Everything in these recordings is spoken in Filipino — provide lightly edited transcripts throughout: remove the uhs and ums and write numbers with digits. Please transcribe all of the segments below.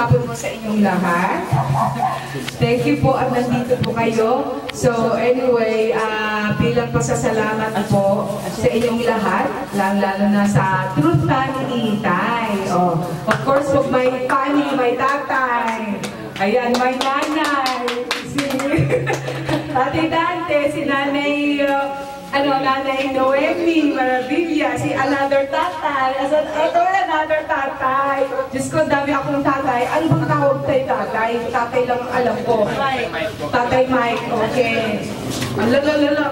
hapon po sa inyong lahat. Thank you po at nandito po kayo. So anyway, bilang pasasalamat po sa inyong lahat, lalo na sa Truth Family Itay. Oh, of course, pag may family, may tatay. Ayan, may nanay. Si Ate Dante, si Nanay... Nanay Noemi Maravilla, si another tatay. Ito another tatay. Diyos ko, dami akong tatay. Ano bang tawag tayo tatay? Tatay lang ang alam ko. Tatay Mike, okay. Ang lalala.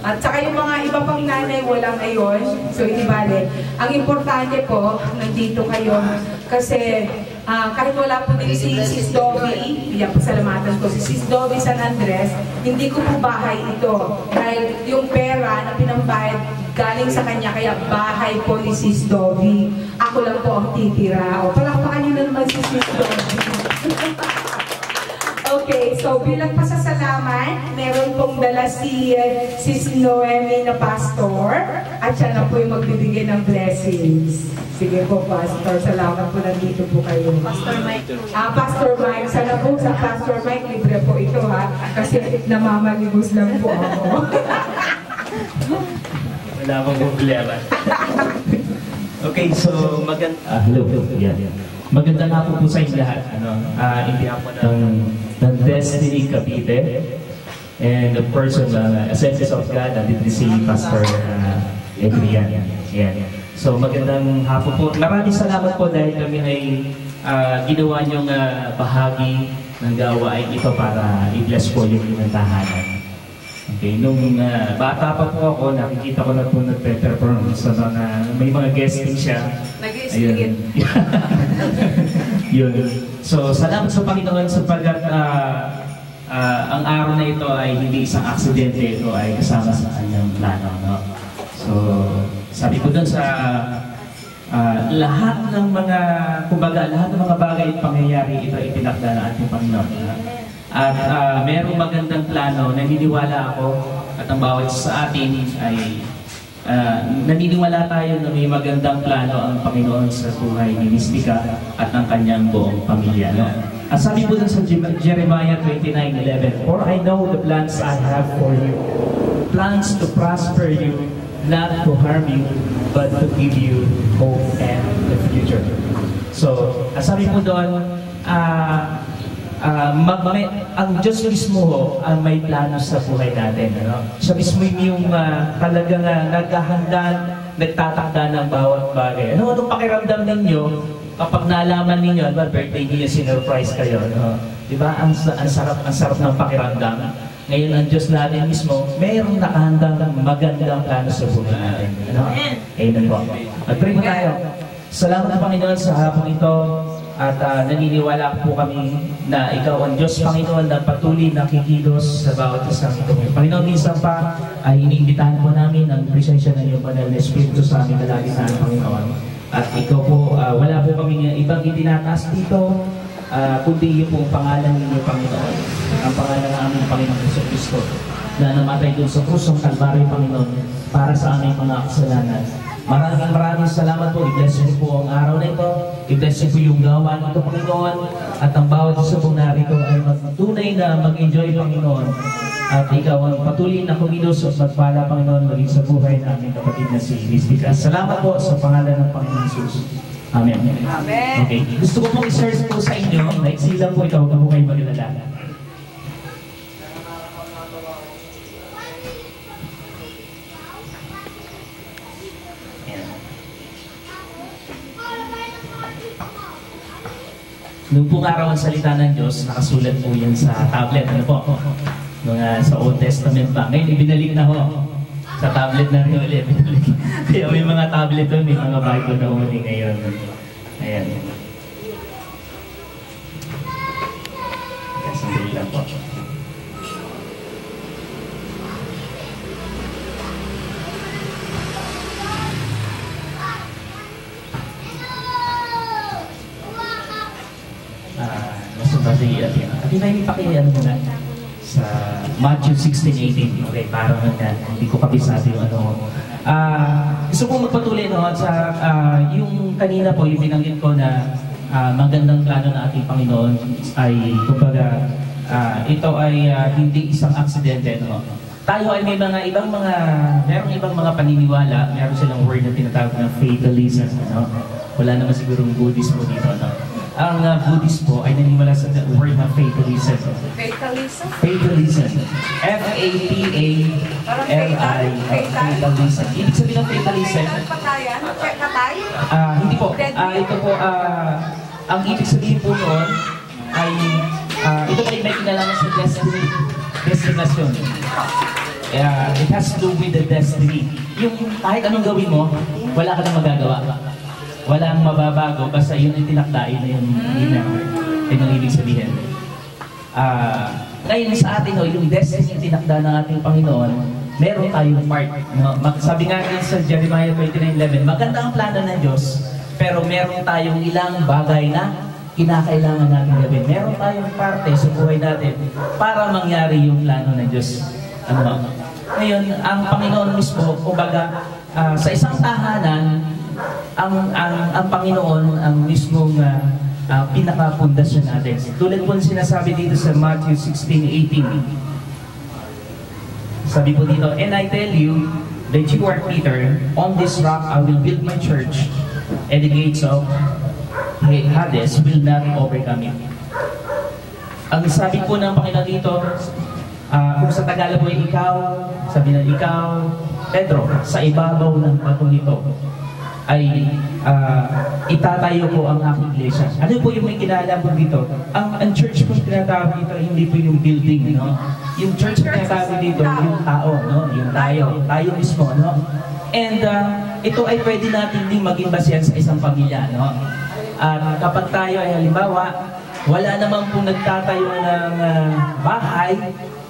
At saka yung mga iba pang nanay, wala ngayon. So, hindi bale. Ang importante po, nandito kayo. Kasi, kahit wala po din si Sis Dobby, yan po salamatan ko, si Sis Dobby San Andres, hindi ko po bahay ito. Dahil yung pera na pinambayad galing sa kanya, kaya bahay po ni Sis Dobby. Ako lang po ang titira. O, palakpakan nyo na naman si Sis Dobby. Okay, so bilang pasasalamat, meron pong dala si Sis Noemi na pastor at siya na po yung magbibigay ng blessings. Sige po, Pastor. Salamat po, nandito po kayo. Pastor Mike. Pastor Mike. Sana po sa Pastor Mike, libre po ito ha. Kasi namamaligos lang po ako. Wala akong problema. Okay, so hello. Maganda nga po sa inyo lahat. Hindi ako ng Destiny Cavite. And of course, Ascensions of God, nandito si Pastor Adrian. Yan. So magandang hapon po. Maraming salamat po dahil kami ay ginawa niyong bahagi ng gawain ito para i-bless po yung inyong tahanan. Okay, nung bata pa po ako, nakikita ko na po nagpe-perform sa may mga guesting siya. Nag-iistigit. Yun. So salamat sa Panginoon sapagkat ang araw na ito ay hindi isang aksidente, ito ay kasama sa kanyang plano. No? So sabi ko dun sa lahat ng mga, kumbaga, lahat ng mga bagay at pangyayari, ito ay pinakda ng ating Panginoon. At merong magandang plano, naniniwala ako, at ang bawat sa atin ay naniniwala tayo na may magandang plano ang Panginoon sa buhay ni Mystica at ng kanyang buong pamilya. No? At sabi po dun sa Jeremiah 29:11, "For I know the plans I have for you, plans to prosper you, not to harm you, but to give you hope and the future." So, sabi po doon, ang Diyos mismo ang may plano sa buhay natin. Ano? Siya mismo yung talagang naghahanda, nagtatakda ng bawat bagay. Anong pakiramdam ninyo kapag nalaman ninyo, birthday niyo, sinurprise kayo. No? Diba? Ang sarap ng pakiramdam. Ngayon, ang Diyos natin mismo, mayroong nakahandang magandang plano sa buhay natin. Ano? Amen po. At pray mo tayo. Salamat na Panginoon sa hapong ito. At naniniwala po kami na Ikaw ang Diyos, Panginoon, na patuloy na kikilos sa bawat isang ito. Panginoon, minsan pa ay iniimbitahan po namin ang presensya ng iyong banal na Espiritu sa aming kalalisan, Panginoon. At Ikaw po, wala po kami ibang itinataas dito, kundi yung pong pangalan ninyo, Panginoon. Ang pangalan ng aming Panginoon Jesucristo na namatay doon sa krus ng Kalbaryo, Panginoon, para sa aming mga kasalanan. Maraming salamat po. I-bless niyo po ang araw na ito. I-bless niyo po yung gawa nito, Panginoon. At ang bawat isa po narito ay magtunay na mag-enjoy, Panginoon. At Ikaw ang patuloy na kumilos at magpala, Panginoon, maging sa buhay namin kapatid na si Mystica. Salamat po sa pangalan ng Panginoon Jesus. Amen. Amen. Okay. Gusto ko pong i-search po sa inyo. Naiksilang po ito. Huwag po kayo magalala. Noong pong araw ang salita ng Diyos, nakasulat po yan sa tablet. Ano po? Sa Old Testament pa. Ngayon, ibinalik na ho. Sa tablet na rin ulit. Kaya may mga tablet doon, may mga Bible na uli ngayon. Ayan. Sandali lang po. At hindi pakiyan mo na sa Matthew 16:18. Okay, parang hindi ko kabisado yung Gusto ko magpatuloy no, sa yung kanina po, yung binanggit ko na magandang plano ng ating Panginoon ay, kumbaga, ito ay hindi isang aksidente. No? Tayo ay may merong ibang mga paniniwala, meron silang word na tinatawag ng fatalism. No? Wala naman sigurong Buddhismo dito. No? Ang Buddhist po ay naniniwala sa word na fatalism. Fatalism? Fatalism. F-A-T-A-L-I. Fatalism. Ibig sabihin ng fatalism? Patayan? Katay? Hindi po. Ito po, ang ibig sabihin po noon ay ito ay may kinalaman sa destination. It has to do with the destiny. Yung kahit anong gawin mo, wala ka nang magagawa. Walang mababago, basta yun ay tinakdain na yung yun ang ibig sabihin. Ngayon sa atin, yung destiny yung tinakda ng ating Panginoon, meron tayong part. No? Sabi nga din sa Jeremiah 29:11, maganda ang plano ng Diyos, pero meron tayong ilang bagay na kinakailangan natin gawin. Meron tayong parte sa buhay natin para mangyari yung plano ng Diyos. Ano? Ngayon, ang Panginoon mismo, kumbaga, sa isang tahanan, ang Panginoon ang mismong pinakapundasyon natin. Tulad po sinasabi dito sa Matthew 16:18. Sabi po dito, and I tell you that you are Peter, on this rock I will build my church, and the gates of Hades will not overcome it. Ang sabi po ng Panginoon dito, kung sa Tagalog po ikaw, sabi na ikaw, Pedro, sa ibabaw ng batong ito, ay itatayo ko ang aking iglesia. Ano po yung may kinaalam po dito? Ang church po tinatawag dito, hindi po yung building, no? Yung church po tinatawag dito, yung tao, no? Yung tayo mismo, no? And ito ay pwede natin din maging basehan sa isang pamilya, no? At kapag tayo ay halimbawa, wala naman po nagtatayo ng bahay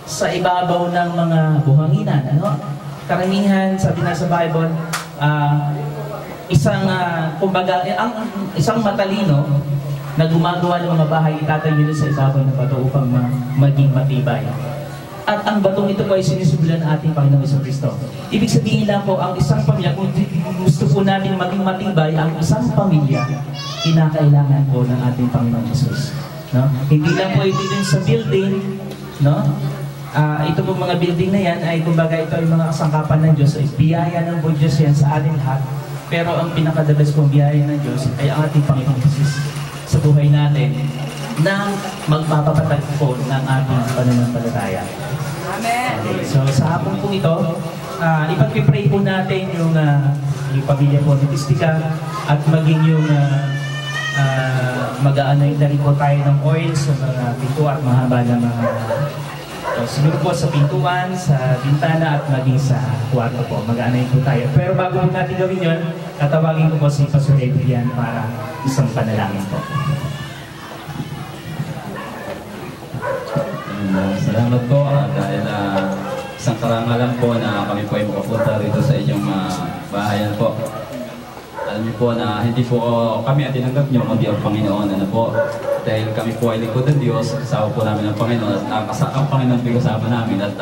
sa ibabaw ng mga buhanginan, ano? Karamihan, sabi na sa Bible, kumbaga, isang matalino na gumagawa ng mga bahay, itatayo nyo sa ibabaw ng bato upang maging matibay. At ang batong ito po ay sinisimulan ng ating Panginoong Jesucristo. Ibig sabihin lang po, ang isang pamilya, kung gusto po natin maging matibay, ang isang pamilya, kinakailangan po ng ating Panginoong Jesus. No? Hindi lang po ito din sa building, no? Ito po mga building na yan ay kumbaga ito ay mga kasangkapan ng Diyos, ay biyaya ng po Diyos yan sa ating lahat. Pero ang pinakadabas pong biyaya ng Diyos ay ang ating Panginoong Jesus sa buhay natin na magpapapatag po ng ating pananampalataya. Amen. Okay, so sa hapon po ito, ipag-pray po natin yung pamilya po ni Pistika at maging yung mag-aanay na rin po tayo ng oil sa mga pinto at mahaba na mga siguro po sa pintuan, sa bintana at maging sa kwarto po. Mag-aanay po tayo. Pero bago po natin gawin yun, tatawagin ko po si Pastor Adrian para isang panalangin po. Salamat po dahil isang karangalan po na kami po ay makapunta rito sa inyong bahayan po. Alam niyo po na hindi po kami at tinanggap niyo kundi ang Panginoon. Ano po? Dahil kami po ay lingkod ng Diyos, kasama po namin ang Panginoon at ang Panginoon po kasama namin at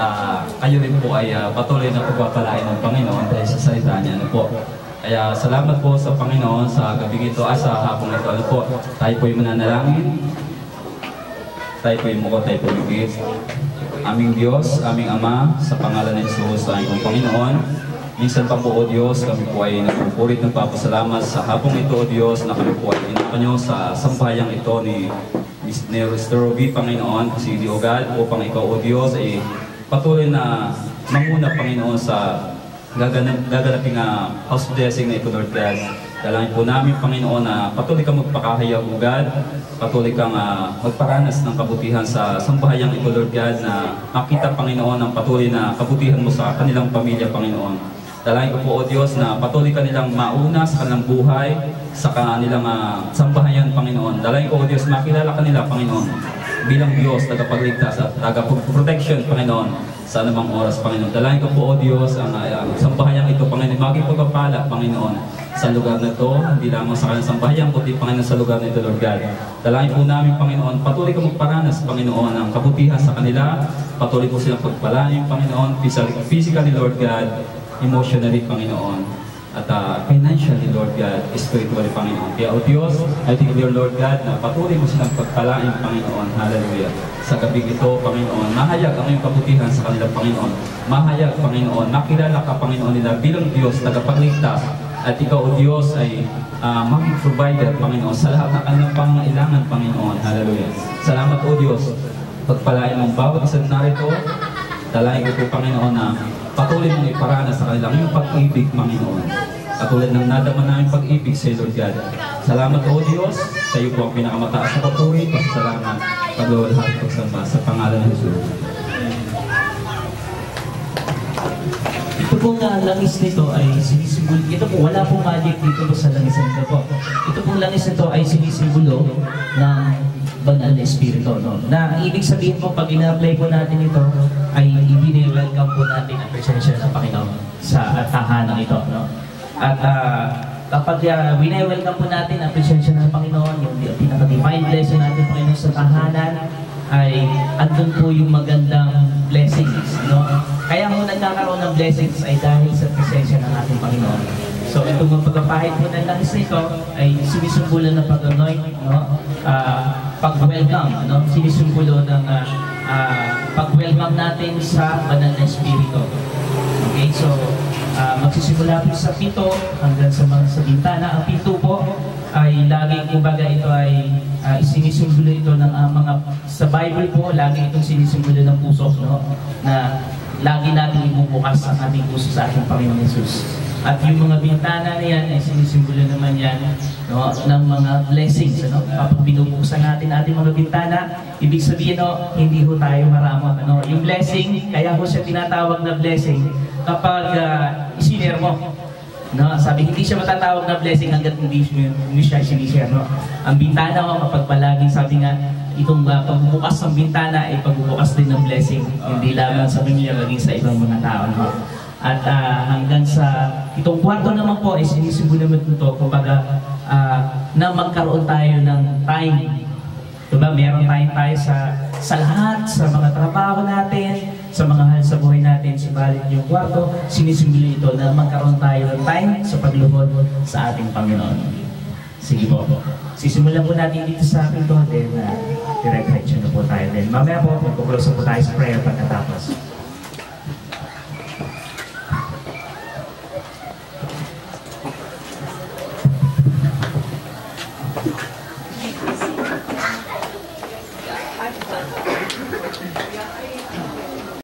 kayo rin po ay patuloy na pagpapalain ng Panginoon dahil sa salita niya. Ano po? Kaya salamat po sa Panginoon sa gabing ito at sa hapong ito. Ano po? Tayo po ay mananalangin. Tayo po ay mukha, tayo po bigit. Aming Diyos, aming Ama, sa pangalan ng Jesus, sa aming Panginoon. Minsan pa po, O Diyos, kami po ay nagpupulit ng papasalamat sa hapong ito, O Diyos, na kami po ay inakanyo sa sambayang ito ni Mr. Roby, Panginoon, si Diogal, upang ikaw, O Diyos, ay patuloy na manguna, Panginoon, sa gaganaping house blessing na ito, Lord God. Dalangin po namin, Panginoon, na patuloy kang magpakahayag, O God, patuloy kang magparanas ng kabutihan sa sambahayang ito, Lord God, na makita, Panginoon, ang patuloy na kabutihan mo sa kanilang pamilya, Panginoon. Dalangin ko po, O Diyos, na patuloy kanilang mauna sa kanilang buhay, sa kanilang sambahayan, Panginoon. Dalangin ko, O Diyos, makilala kanila, Panginoon, bilang Diyos, tagapagligtas at tagapag-protection, Panginoon, sa anumang oras, Panginoon. Dalangin ko po, O Diyos, ang sambahayang ito, Panginoon, maging pagpapala, Panginoon, sa lugar na ito, hindi lamang sa kanilang sambahayan, kundi, Panginoon, sa lugar na ito, Lord God. Dalangin po namin, Panginoon, patuloy kang magparanas, Panginoon, ang kabutihan sa kanila, patuloy po silang pagpalain, Panginoon, physically, Lord God, emotionally, Panginoon, at financially, Lord God, spiritually, Panginoon. Kaya, O Diyos, I declare, Lord God, na patuloy mo silang pagpalain, Panginoon. Hallelujah. Sa gabi ito, Panginoon, mahayag ang iyong kabutihan sa kanilang, Panginoon. Mahayag, Panginoon, makilala ka, Panginoon, nila bilang Diyos, tagapagligtas. At ikaw, O Diyos, ay maging provider, Panginoon, sa lahat ng kanilang pangangailangan, Panginoon. Hallelujah. Salamat, O Diyos. Pagpalain mong bawat isang narito, dalahin ko po, Panginoon, na patuloy mong iparana sa kanilang yung pag-ibig, Panginoon. Katulad ng nadama namin pag-ibig sa Lord God. Salamat, O Diyos. Sa iyo po ang pinakamataas na papuri. Pasalamat, pagluwalhati, pagsamba sa pangalan ng Jesus. Ito pong langis nito ay sinisimbolo. Ito po, wala pong magic dito po sa langis nito po. Ito pong langis nito ay sinisimbolo ng banal na espiritu, no? Na ibig sabihin po, pag ina-apply po natin ito, ay i-welcome po natin ang presensya ng Panginoon sa tahanan ito, no? At kapag wina-welcome po natin ang presensya ng Panginoon, yung pinaka-divine blessing natin, Panginoon, sa tahanan, ay andun po yung magandang blessings, no? Kaya kung nagkakaroon ng blessings ay dahil sa presensya ng ating Panginoon. So itong pagpapahid po ng langis nito ay sinisumbulan ng pag-anoint, no? Pag-welcome, no? Sinisumbulo ng pag-welcome natin sa banal na espiritu. Okay, so magsisimula po sa pito hanggang sa bintana. Ang pito po ay lagi, kumbaga ito ay isinisimbolo ito ng mga, sa Bible po, lagi itong sinisimbolo ng puso, no? Na lagi natin ibubukas ang ating puso sa ating Panginoon Jesus. At yung mga bintana na yan ay sinisimbolo naman yan, no, ng mga blessings, ano? Kapag binubuksan natin ating mga bintana, ibig sabihin, no, hindi ho tayo maramot, ano? Yung blessing, kaya ho siya tinatawag na blessing kapag isinare mo. No, sabi, hindi siya matatawag na blessing hanggat hindi siya sinishare, no? Ang bintana ko, kapag palaging sabi nga, itong pagbubukas ng bintana ay pagbubukas din ng blessing, hindi lamang sa pamilya, maging sa ibang mga tao, no? At hanggang sa itong kwarto naman po ay sinisimbolo naman ito, kumbaga na magkaroon tayo ng time. Diba? Meron tayo sa lahat, sa mga trabaho natin, sa mga hal sa buhay natin, subalit yung kwarto, sinisimbolo ito na magkaroon tayo ng time sa pagluhod sa ating Panginoon. Sige po. Sisimulan po natin dito sa ating to, then direct action na po tayo. Then mamaya po, magkuklose po tayo sa prayer pagkatapos.